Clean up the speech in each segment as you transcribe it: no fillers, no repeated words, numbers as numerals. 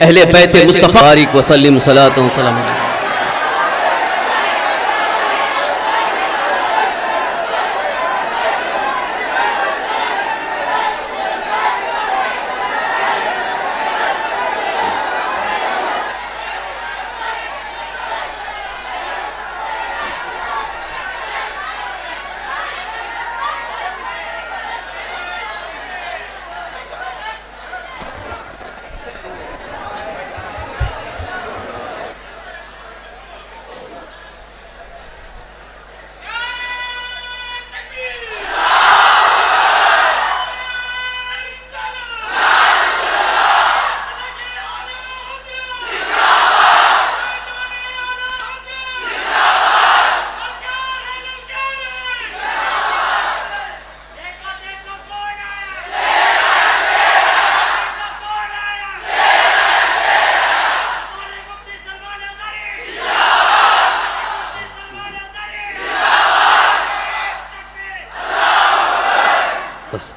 اہل بیت مصطفیٰ بارک وسلم صلاۃ و سلام علیہ۔ بس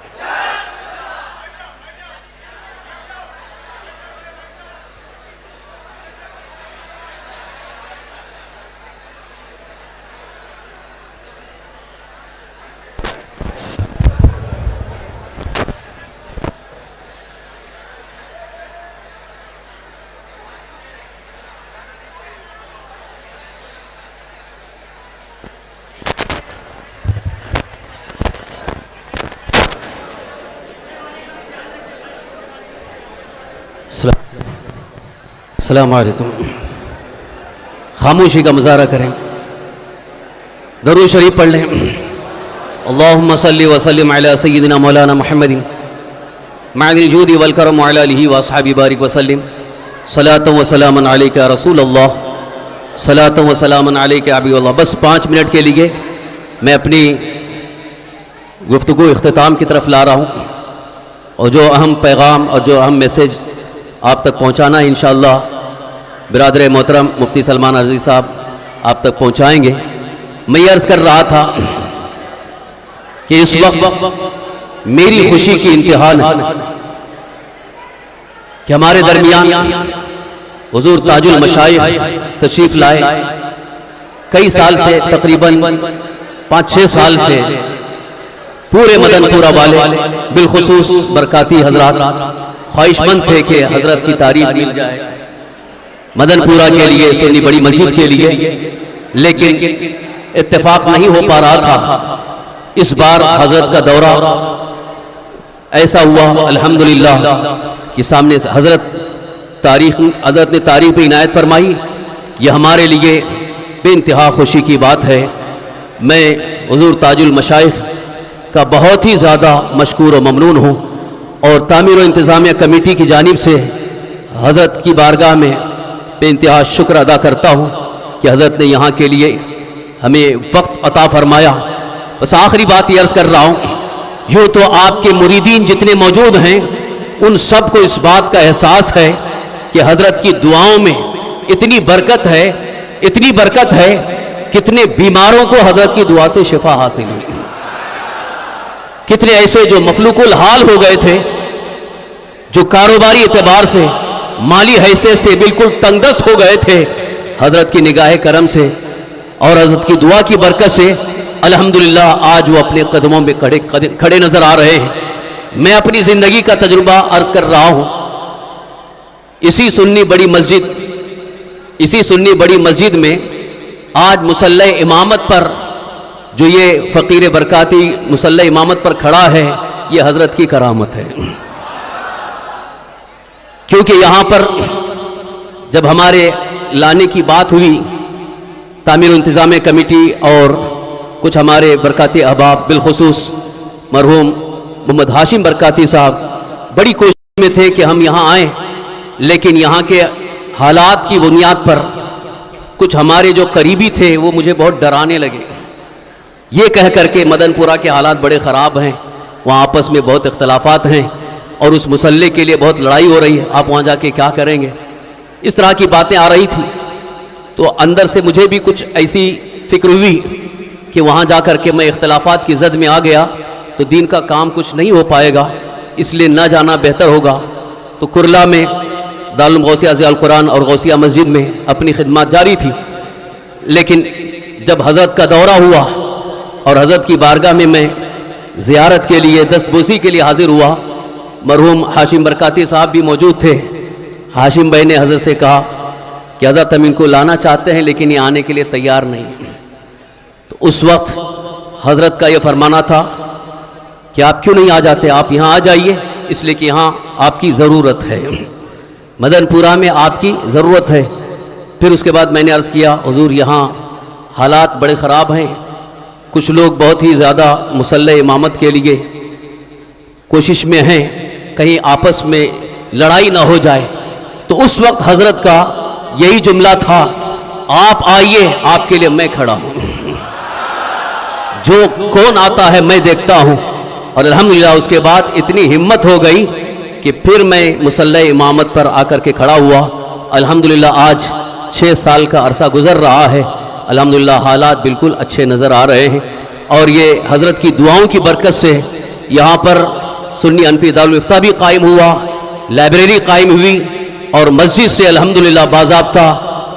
السلام علیکم۔ خاموشی کا مظاہرہ کریں، درود شریف پڑھ لیں۔ اللہم صلی وسلم علی سیدنا مولانا محمد معدن الجود والکرم وعلی آلہ واصحابہ بارک وسلم صلاۃ و سلام علیک یا رسول اللہ، صلاۃ و سلام علیک یا حبیب اللہ۔ بس 5 منٹ کے لیے میں اپنی گفتگو اختتام کی طرف لا رہا ہوں، اور جو اہم پیغام اور جو اہم میسیج آپ تک پہنچانا ہے انشاءاللہ برادر محترم مفتی سلمان عرضی صاحب آپ تک پہنچائیں گے۔ میں یہ عرض کر رہا تھا کہ اس وقت میری خوشی کی انتہا نہیں کہ ہمارے درمیان حضور تاج المشائخ تشریف لائے۔ کئی سال سے، تقریباً 5-6 سال سے پورے مدن پورہ والے بالخصوص برکاتی حضرات خواہش مند تھے کہ حضرت کی تعریف مل جائے مدن پورہ کے لیے، سنی بڑی مسجد کے لیے، لیکن اتفاق نہیں ہو پا رہا تھا۔ اس بار حضرت کا دورہ ایسا ہوا الحمدللہ کہ سامنے سے حضرت نے تاریخ پہ عنایت فرمائی۔ یہ ہمارے لیے بے انتہا خوشی کی بات ہے۔ میں حضور تاج المشائخ کا بہت ہی زیادہ مشکور و ممنون ہوں، اور تعمیر و انتظامیہ کمیٹی کی جانب سے حضرت کی بارگاہ میں بے انتہا شکر ادا کرتا ہوں کہ حضرت نے یہاں کے لیے ہمیں وقت عطا فرمایا۔ بس آخری بات یہ عرض کر رہا ہوں، یوں تو آپ کے مریدین جتنے موجود ہیں ان سب کو اس بات کا احساس ہے کہ حضرت کی دعاؤں میں اتنی برکت ہے، کتنے بیماروں کو حضرت کی دعا سے شفا حاصل ہوئی، کتنے ایسے جو مفلوق الحال ہو گئے تھے، جو کاروباری اعتبار سے، مالی حیثیت سے بالکل تنگ دست ہو گئے تھے، حضرت کی نگاہ کرم سے اور حضرت کی دعا کی برکت سے الحمدللہ آج وہ اپنے قدموں میں کھڑے نظر آ رہے ہیں۔ میں اپنی زندگی کا تجربہ عرض کر رہا ہوں۔ اسی سنی بڑی مسجد میں آج مصلی امامت پر جو یہ فقیر برکاتی مصلی امامت پر کھڑا ہے، یہ حضرت کی کرامت ہے، کیونکہ یہاں پر جب ہمارے لانے کی بات ہوئی، تعمیر و انتظامیہ کمیٹی اور کچھ ہمارے برکاتی احباب بالخصوص مرحوم محمد ہاشم برکاتی صاحب بڑی کوشش میں تھے کہ ہم یہاں آئیں، لیکن یہاں کے حالات کی بنیاد پر کچھ ہمارے جو قریبی تھے وہ مجھے بہت ڈرانے لگے، یہ کہہ کر کے مدن پورہ کے حالات بڑے خراب ہیں، وہاں آپس میں بہت اختلافات ہیں، اور اس مسلح کے لیے بہت لڑائی ہو رہی ہے، آپ وہاں جا کے کیا کریں گے، اس طرح کی باتیں آ رہی تھیں۔ تو اندر سے مجھے بھی کچھ ایسی فکر ہوئی کہ وہاں جا کر کے میں اختلافات کی زد میں آ گیا تو دین کا کام کچھ نہیں ہو پائے گا، اس لیے نہ جانا بہتر ہوگا۔ تو کرلا میں دارالعلوم غوثیہ ضیاء القرآن اور غوثیہ مسجد میں اپنی خدمات جاری تھی، لیکن جب حضرت کا دورہ ہوا اور حضرت کی بارگاہ میں میں زیارت کے لیے دستبوسی کے لیے حاضر ہوا، مرحوم ہاشم برکاتی صاحب بھی موجود تھے۔ ہاشم بھائی نے حضرت سے کہا کہ حضرت ہم ان کو لانا چاہتے ہیں لیکن یہ آنے کے لیے تیار نہیں۔ تو اس وقت حضرت کا یہ فرمانا تھا کہ آپ کیوں نہیں آ جاتے، آپ یہاں آ جائیے، اس لیے کہ یہاں آپ کی ضرورت ہے، مدن پورہ میں آپ کی ضرورت ہے۔ پھر اس کے بعد میں نے عرض کیا حضور یہاں حالات بڑے خراب ہیں، کچھ لوگ بہت ہی زیادہ مسلح امامت کے لیے کوشش میں ہیں، کہیں آپس میں لڑائی نہ ہو جائے۔ تو اس وقت حضرت کا یہی جملہ تھا، آپ آئیے، آپ کے لیے میں کھڑا ہوں، جو کون آتا ہے میں دیکھتا ہوں۔ اور الحمدللہ اس کے بعد اتنی ہمت ہو گئی کہ پھر میں مسلح امامت پر آ کر کے کھڑا ہوا۔ الحمدللہ آج 6 سال کا عرصہ گزر رہا ہے، الحمدللہ حالات بالکل اچھے نظر آ رہے ہیں، اور یہ حضرت کی دعاؤں کی برکت سے یہاں پر سنی حنفی دارالفتہ بھی قائم ہوا، لائبریری قائم ہوئی، اور مسجد سے الحمدللہ باضابطہ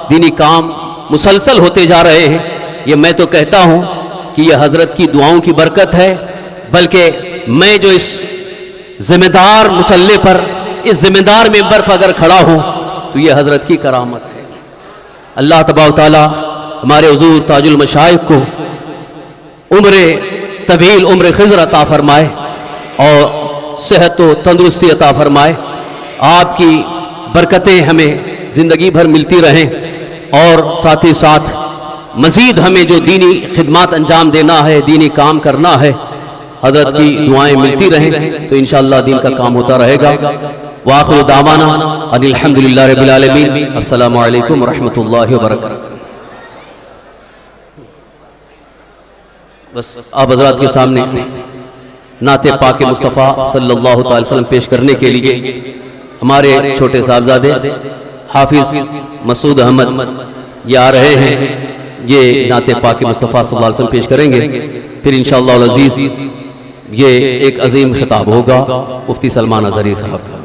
دینی کام مسلسل ہوتے جا رہے ہیں۔ یہ میں تو کہتا ہوں کہ یہ حضرت کی دعاؤں کی برکت ہے، بلکہ میں جو اس ذمہ دار مسلح پر، اس ذمہ دار ممبر پر اگر کھڑا ہوں تو یہ حضرت کی کرامت ہے۔ اللہ تبارک و تعالی ہمارے حضور تاج المشائخ کو عمر طویل، عمر خضر عطا فرمائے اور صحت و تندرستی عطا فرمائے، آپ کی برکتیں ہمیں زندگی بھر ملتی رہیں، اور ساتھ ہی ساتھ مزید ہمیں جو دینی خدمات انجام دینا ہے، دینی کام کرنا ہے، حضرت کی دعائیں ملتی رہیں تو انشاءاللہ دین کا کام ہوتا رہے گا۔ وآخر دعوانا ان الحمدللہ رب العالمین۔ السلام علیکم ورحمۃ اللہ وبرکاتہ۔ بس آپ حضرات کے سامنے نعت پاک مصطفیٰ صلی اللہ تعالی وسلم پیش کرنے کے لیے ہمارے چھوٹے صاحبزادے حافظ مسعود احمد یہ آ رہے ہیں، یہ نعت پاک مصطفیٰ صلی اللہ علیہ وسلم پیش کریں گے، پھر انشاءاللہ العزیز یہ ایک عظیم خطاب ہوگا مفتی سلمان اظہری صاحب کا۔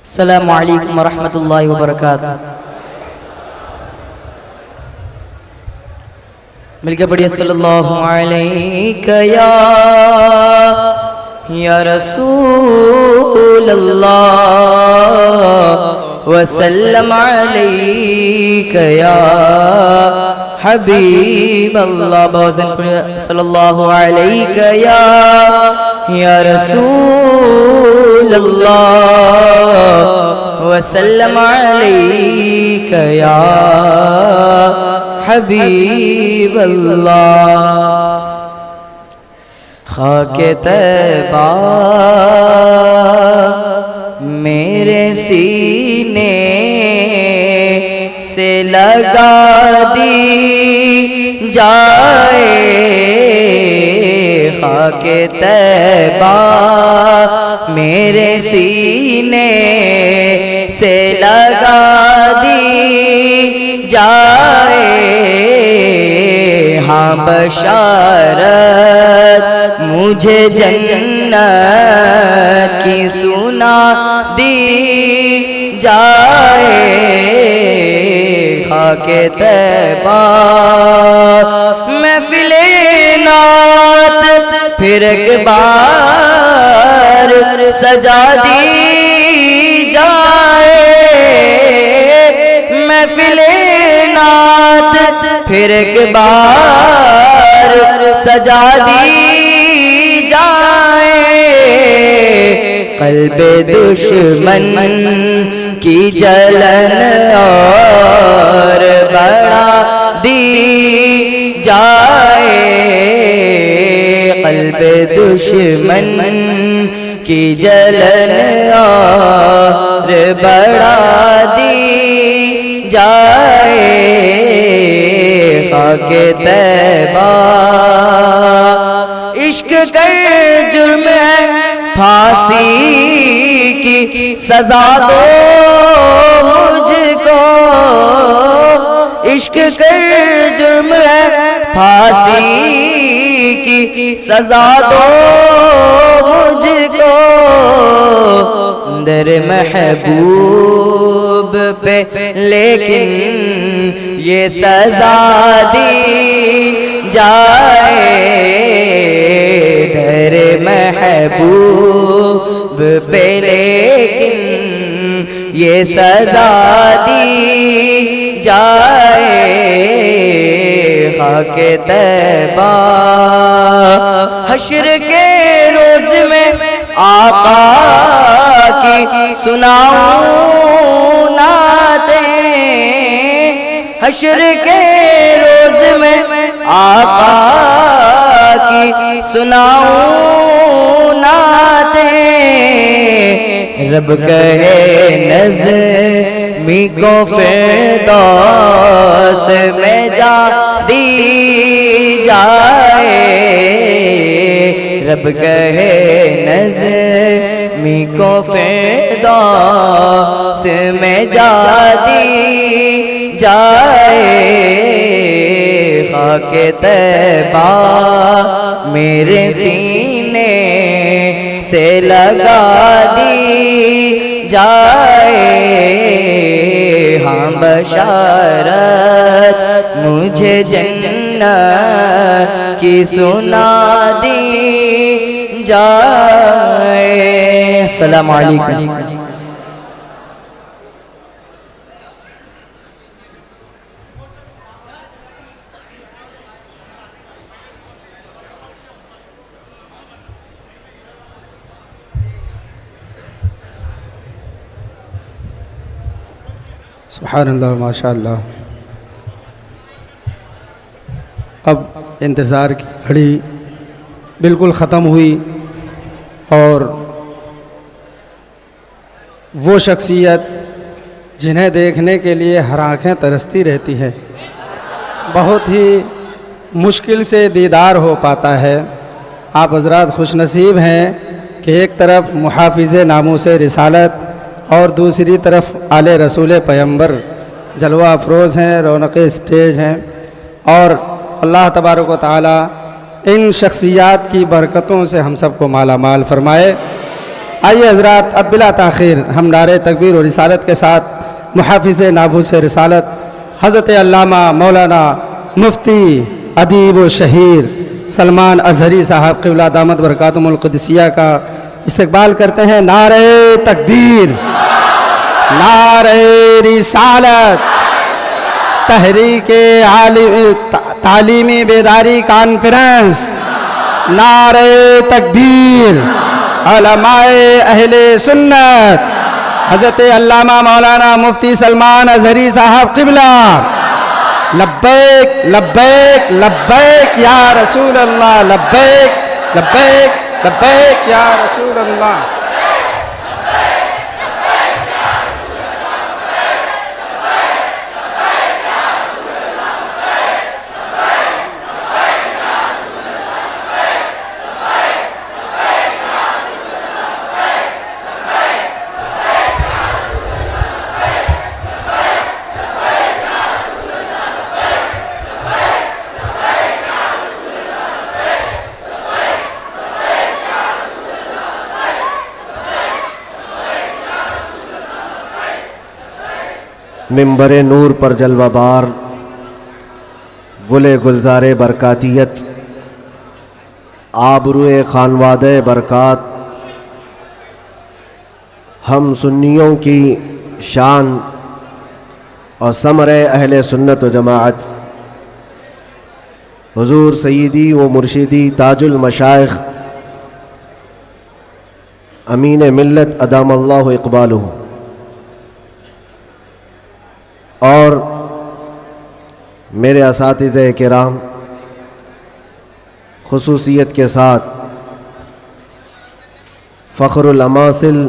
السلام علیکم ورحمۃ اللہ وبرکاتہ۔ مل کے پڑھیے صلی اللہ علیہ یا رسول اللہ وسلم علیک یا حبیب اللہ۔ بوزن پڑھیے صلی اللہ علیہ یا رسول اللہ وسلم علیک یا حبیب اللہ۔ خاک طیبہ میرے سینے سے لگا دی جائے، خاک طیبہ میرے سینے سے لگا دی جائے، ہاں بشارت مجھے جنت کی سنا دی جائے، خاک طیبہ محفل نعت پھر ایک بار سجا دی جائے، محفل نعت پھر ایک بار سجا دی جائے، قلب دشمن کی جلن اور بڑھا دی جائے، قلب دشمن کی جلن اور بڑھا دی جائے، خاک طیبہ عشق کر جرم ہے پھانسی کی سزا دو مجھ کو، عشق عشق کر جرم ہے پھانسی کی سزا دو مجھ کو در محبوب پہ لیکن یہ سزا دی جائے در محبوب پہ لیکن یہ سزا دی جائے خاک طیبہ حشر کے روز میں آقا کی سناؤں نعتیں حشر کے روز میں آقا کی سناؤں نعتیں رب کہے نظمی کو فردوس میں جا دی جائے رب کہے نظمی کو فردوس میں جا دی جائے خاک طیبہ میرے سینے سے لگا دی جائے ہاں بشارت مجھے جنت کی سنا دی جائے السلام علیکم سبحان اللہ ماشاء اللہ. اب انتظار کی گھڑی بالکل ختم ہوئی اور وہ شخصیت جنہیں دیکھنے کے لیے ہر آنکھیں ترستی رہتی ہیں بہت ہی مشکل سے دیدار ہو پاتا ہے. آپ حضرات خوش نصیب ہیں کہ ایک طرف محافظ ناموس رسالت اور دوسری طرف آل رسول پیمبر جلوہ افروز ہیں، رونق اسٹیج ہیں، اور اللہ تبارک و تعالی ان شخصیات کی برکتوں سے ہم سب کو مالا مال فرمائے. آئیے حضرات اب بلا تاخیر ہم نعرہ تکبیر و رسالت کے ساتھ محافظ ناموس رسالت حضرت علامہ مولانا مفتی ادیب و شہیر سلمان ازہری صاحب قبلہ دامت برکاتہم القدسیہ کا استقبال کرتے ہیں. نعرہ تکبیر، نعرہ رسالت، تحریک تعلیمی بیداری کانفرنس، نعرہ تکبیر، علماء اہل سنت حضرت علامہ مولانا مفتی سلمان ازہری صاحب قبلہ. لبیک لبیک لبیک یا رسول اللہ، لبیک لبیک لبیک یا رسول اللہ. منبر نور پر جلوہ بار گل گلزار برکاتیت آبروئے خانواد برکات ہم سنیوں کی شان اور ثمر اہل سنت و جماعت حضور سیدی و مرشدی تاج المشائخ امین ملت ادام اللہ اقبالہ اور میرے اساتذہ کرام خصوصیت کے ساتھ فخر الاماثل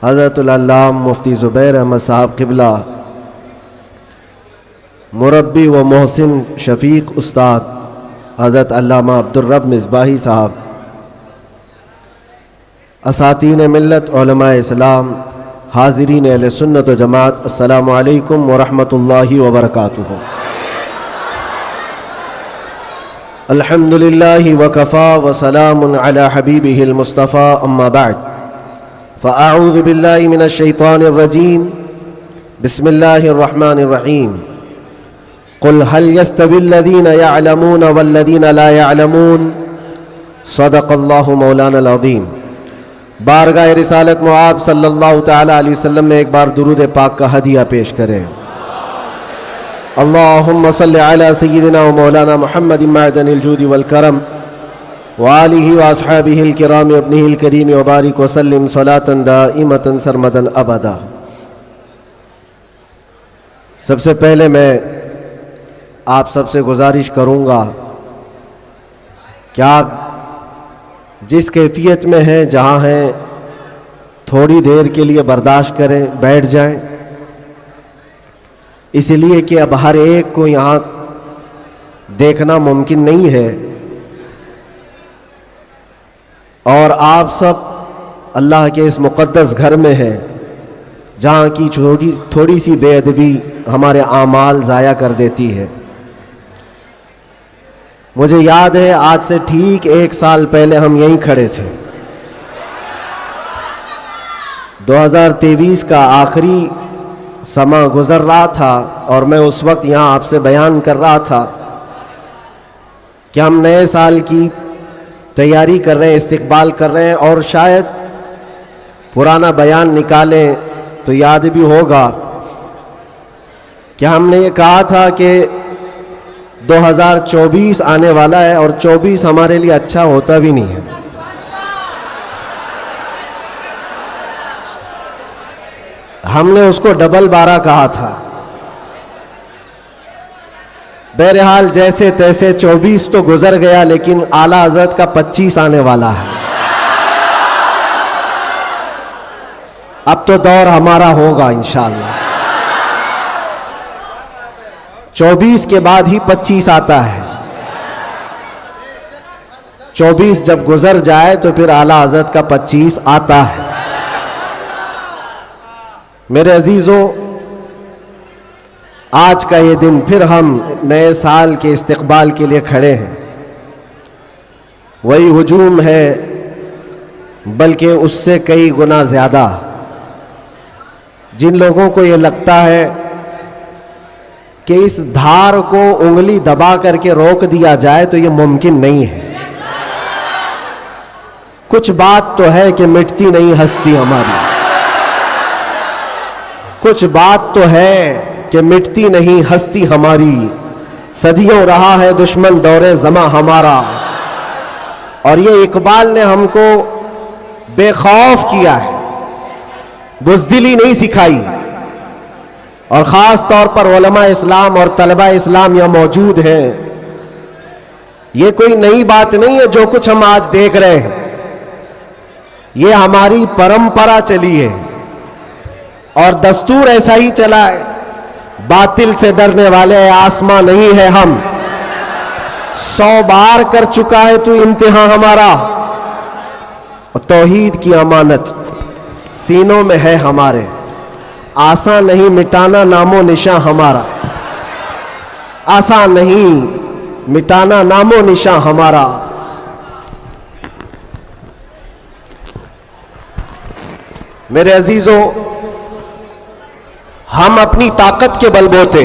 حضرت العلامہ مفتی زبیر احمد صاحب قبلہ، مربی و محسن شفیق استاد حضرت علامہ عبدالرب مصباحی صاحب، اساتین ملت علماء اسلام حاضرین اہل سنت و جماعت، السلام علیکم ورحمۃ اللہ وبرکاتہ۔ الحمد للہ وکفا وسلام علی حبیبہ المصطفیٰ، اما بعد فاعوذ باللہ من الشیطان الرجیم، بسم اللہ الرحمن الرحیم۔ قل هل يستوي الذين يعلمون والذين لا يعلمون، صدق اللہ مولانا العظیم۔ بارگاہ رسالت معاب صلی اللہ تعالی علیہ وسلم میں ایک بار درود پاک کا ہدیہ پیش کریں۔ اللہم صلی علی سیدنا و مولانا محمد معدن الجود والکرم وآلہ واصحابہ الکرام ابنہ الکریم وبارک وسلم صلاة دائمة سرمدا ابدا۔ سب سے پہلے میں آپ سب سے گزارش کروں گا کہ آپ جس کیفیت میں ہیں، جہاں ہیں، تھوڑی دیر کے لیے برداشت کریں، بیٹھ جائیں، اس لیے کہ اب ہر ایک کو یہاں دیکھنا ممکن نہیں ہے، اور آپ سب اللہ کے اس مقدس گھر میں ہیں جہاں کی تھوڑی سی بے ادبی ہمارے اعمال ضائع کر دیتی ہے۔ مجھے یاد ہے آج سے ٹھیک 1 سال پہلے ہم یہیں کھڑے تھے، 2023 کا آخری سماں گزر رہا تھا، اور میں اس وقت یہاں آپ سے بیان کر رہا تھا کہ ہم نئے سال کی تیاری کر رہے ہیں، استقبال کر رہے ہیں، اور شاید پرانا بیان نکالیں تو یاد بھی ہوگا کہ ہم نے یہ کہا تھا کہ 2024 آنے والا ہے، اور 24 ہمارے لیے اچھا ہوتا بھی نہیں ہے۔ ہم نے اس کو ڈبل 12 کہا تھا۔ بہرحال جیسے تیسے 24 تو گزر گیا، لیکن اعلیٰ حضرت کا 25 آنے والا ہے۔ اب تو دور ہمارا ہوگا انشاءاللہ۔ 24 کے بعد ہی 25 آتا ہے۔ 24 جب گزر جائے تو پھر اعلیٰ حضرت کا 25 آتا ہے۔ میرے عزیزوں، آج کا یہ دن پھر ہم نئے سال کے استقبال کے لیے کھڑے ہیں۔ وہی ہجوم ہے، بلکہ اس سے کئی گنا زیادہ۔ جن لوگوں کو یہ لگتا ہے کہ اس دھار کو انگلی دبا کر کے روک دیا جائے تو یہ ممکن نہیں ہے۔ کچھ بات تو ہے کہ مٹتی نہیں ہستی ہماری، کچھ بات تو ہے کہ مٹتی نہیں ہستی ہماری، صدیوں رہا ہے دشمن دور زماں ہمارا۔ اور یہ اقبال نے ہم کو بے خوف کیا ہے، بزدلی نہیں سکھائی۔ اور خاص طور پر علماء اسلام اور طلباء اسلام یہاں موجود ہیں، یہ کوئی نئی بات نہیں ہے جو کچھ ہم آج دیکھ رہے ہیں، یہ ہماری پرمپرا چلی ہے اور دستور ایسا ہی چلا ہے۔ باطل سے ڈرنے والے آسماں نہیں ہے ہم، 100 بار کر چکا ہے تو امتحان ہمارا، اور توحید کی امانت سینوں میں ہے ہمارے، آسان نہیں مٹانا نام و نشاں ہمارا، آسان نہیں مٹانا نام و نشاں ہمارا۔ میرے عزیزوں، ہم اپنی طاقت کے بل بوتے،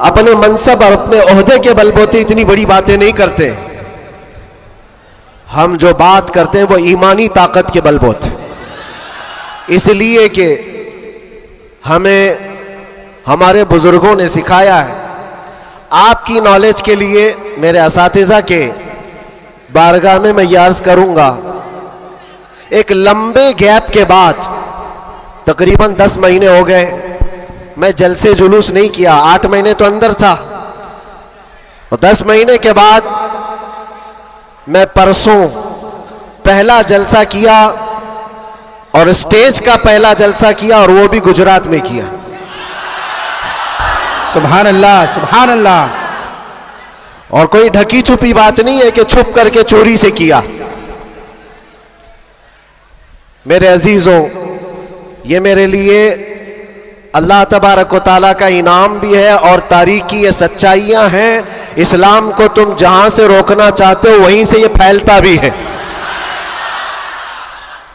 اپنے منصب اور اپنے عہدے کے بل بوتے اتنی بڑی باتیں نہیں کرتے۔ ہم جو بات کرتے ہیں وہ ایمانی طاقت کے بل بوتے، اس لیے کہ ہمیں ہمارے بزرگوں نے سکھایا ہے۔ آپ کی نالج کے لیے میرے اساتذہ کے بارگاہ میں یہ عرض کروں گا، ایک لمبے گیپ کے بعد تقریباً 10 مہینے ہو گئے، میں جلسے جلوس نہیں کیا، 8 مہینے تو اندر تھا، اور 10 مہینے کے بعد میں پرسوں پہلا جلسہ کیا، اور اسٹیج کا پہلا جلسہ کیا، اور وہ بھی گجرات میں کیا۔ سبحان اللہ، سبحان اللہ۔ اور کوئی ڈھکی چھپی بات نہیں ہے کہ چھپ کر کے چوری سے کیا۔ میرے عزیزوں، یہ میرے لیے اللہ تبارک و تعالیٰ کا انعام بھی ہے اور تاریخ کی یہ سچائیاں ہیں. اسلام کو تم جہاں سے روکنا چاہتے ہو وہیں سے یہ پھیلتا بھی ہے.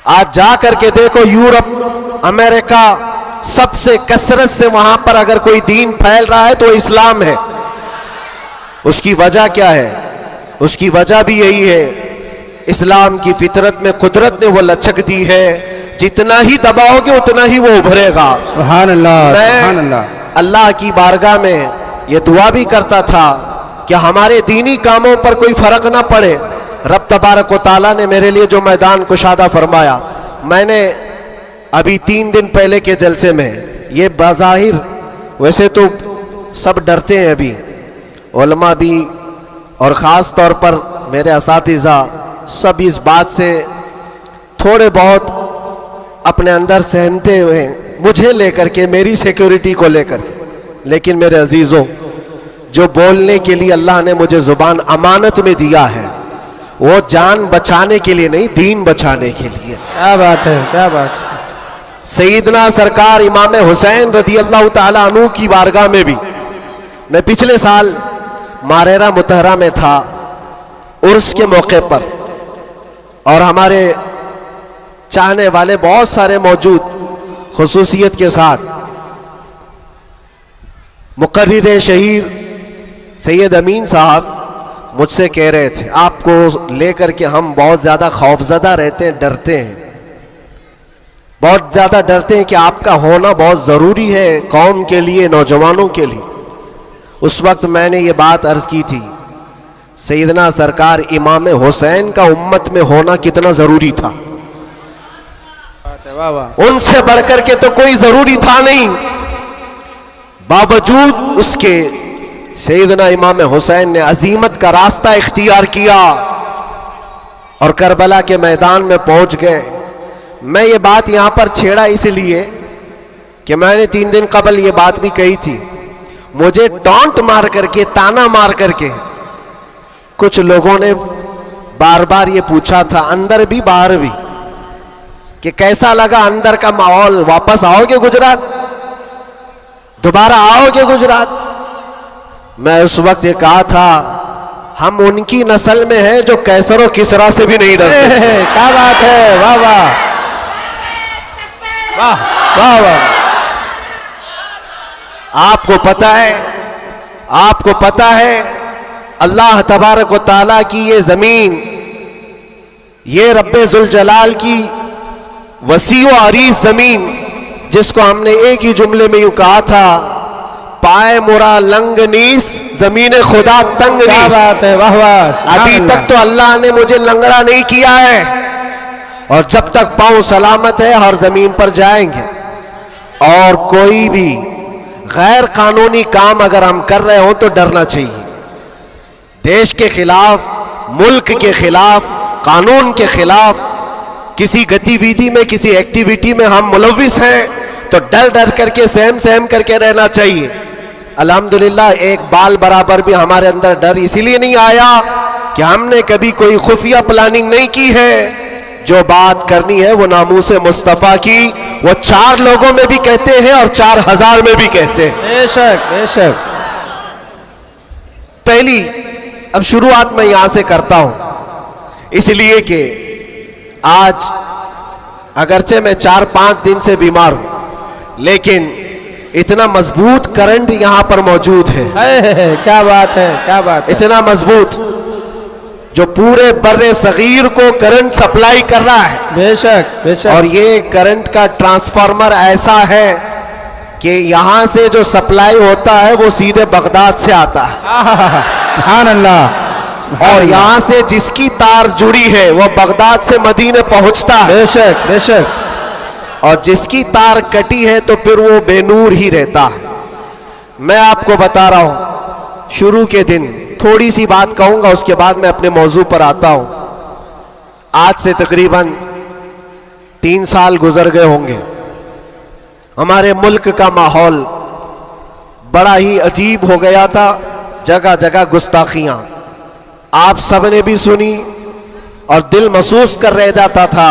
آج جا کر کے دیکھو یورپ امریکہ سب سے کثرت سے وہاں پر اگر کوئی دین پھیل رہا ہے تو وہ اسلام ہے. اس کی وجہ کیا ہے؟ اس کی وجہ بھی یہی ہے، اسلام کی فطرت میں قدرت نے وہ لچک دی ہے، جتنا ہی دباؤ گے اتنا ہی وہ ابھرے گا. سبحان اللہ سبحان اللہ. اللہ کی بارگاہ میں یہ دعا بھی کرتا تھا کہ ہمارے دینی کاموں پر کوئی فرق نہ پڑے. رب تبارک و تعالیٰ نے میرے لیے جو میدان کشادہ فرمایا، میں نے ابھی 3 دن پہلے کے جلسے میں یہ بظاہر، ویسے تو سب ڈرتے ہیں ابھی، علماء بھی اور خاص طور پر میرے اساتذہ سب اس بات سے تھوڑے بہت اپنے اندر سہمتے ہوئے مجھے لے کر کے، میری سیکیورٹی کو لے کر کے. لیکن میرے عزیزوں، جو بولنے کے لیے اللہ نے مجھے زبان امانت میں دیا ہے وہ جان بچانے کے لیے نہیں، دین بچانے کے لیے. کیا بات ہے، کیا بات ہے. سیدنا سرکار امام حسین رضی اللہ تعالیٰ عنہ کی بارگاہ میں بھی میں پچھلے سال ماریرا متحرہ میں تھا عرس کے موقع پر، اور ہمارے چاہنے والے بہت سارے موجود، خصوصیت کے ساتھ مقرر شہیر سید امین صاحب مجھ سے کہہ رہے تھے آپ کو لے کر کے ہم بہت زیادہ خوفزدہ رہتے ہیں، ڈرتے ہیں، بہت زیادہ ڈرتے ہیں کہ آپ کا ہونا بہت ضروری ہے قوم کے لیے، نوجوانوں کے لیے. اس وقت میں نے یہ بات عرض کی تھی، سیدنا سرکار امام حسین کا امت میں ہونا کتنا ضروری تھا. واہ واہ. ان سے بڑھ کر کے تو کوئی ضروری تھا نہیں، باوجود اس کے سیدنا امام حسین نے عزیمت کا راستہ اختیار کیا اور کربلا کے میدان میں پہنچ گئے. میں یہ بات یہاں پر چھیڑا اس لیے کہ میں نے 3 دن قبل یہ بات بھی کہی تھی. مجھے ٹانٹ مار کر کے، تانا مار کر کے کچھ لوگوں نے بار بار یہ پوچھا تھا، اندر بھی باہر بھی، کہ کیسا لگا اندر کا ماحول، واپس آؤ گے گجرات، دوبارہ آؤ گے گجرات. میں اس وقت یہ کہا تھا ہم ان کی نسل میں ہیں جو کیسر و کسرا سے بھی نہیں ڈرتے. کیا بات ہے. واہ واہ واہ واہ واہ. آپ کو پتہ ہے، آپ کو پتہ ہے اللہ تبارک و تعالیٰ کی یہ زمین، یہ رب ذوالجلال کی وسیع و عریض زمین، جس کو ہم نے ایک ہی جملے میں یوں کہا تھا، پائے مرا لنگ نیس زمین خدا تنگ کیا نیس. بات ہے. واہ واہ. ابھی تک تو اللہ نے مجھے لنگڑا نہیں کیا ہے، اور جب تک پاؤں سلامت ہے ہر زمین پر جائیں گے. اور کوئی بھی غیر قانونی کام اگر ہم کر رہے ہوں تو ڈرنا چاہیے. دیش کے خلاف، ملک کے خلاف، قانون کے خلاف کسی گتی ویدھی میں، کسی ایکٹیویٹی میں ہم ملوث ہیں تو ڈر ڈر کر کے، سہم سہم کر کے رہنا چاہیے. الحمدللہ ایک بال برابر بھی ہمارے اندر ڈر اسی لیے نہیں آیا کہ ہم نے کبھی کوئی خفیہ پلاننگ نہیں کی ہے. جو بات کرنی ہے وہ ناموس مصطفیٰ کی، وہ 4 لوگوں میں بھی کہتے ہیں اور 4000 میں بھی کہتے ہیں. بے شک بے شک. پہلی اب شروعات میں یہاں سے کرتا ہوں، اس لیے کہ آج اگرچہ میں 4-5 دن سے بیمار ہوں، لیکن اتنا مضبوط کرنٹ یہاں پر موجود ہے. کیا بات ہے. کیا بات ہے. اتنا مضبوط جو پورے بر صغیر کو کرنٹ سپلائی کر رہا ہے. بے شک بے شک. اور یہ کرنٹ کا ٹرانسفارمر ایسا ہے کہ یہاں سے جو سپلائی ہوتا ہے وہ سیدھے بغداد سے آتا ہے، سبحان اللہ. اور یہاں سے جس کی تار جڑی ہے وہ بغداد سے مدینے پہنچتا ہے، بے شک بے شک. اور جس کی تار کٹی ہے تو پھر وہ بے نور ہی رہتا ہے. میں آپ کو بتا رہا ہوں، شروع کے دن تھوڑی سی بات کہوں گا، اس کے بعد میں اپنے موضوع پر آتا ہوں. آج سے تقریباً 3 سال گزر گئے ہوں گے. ہمارے ملک کا ماحول بڑا ہی عجیب ہو گیا تھا، جگہ جگہ گستاخیاں آپ سب نے بھی سنی اور دل محسوس کر رہ جاتا تھا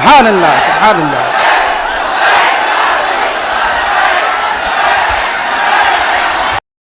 سبحان اللہ سبحان اللہ.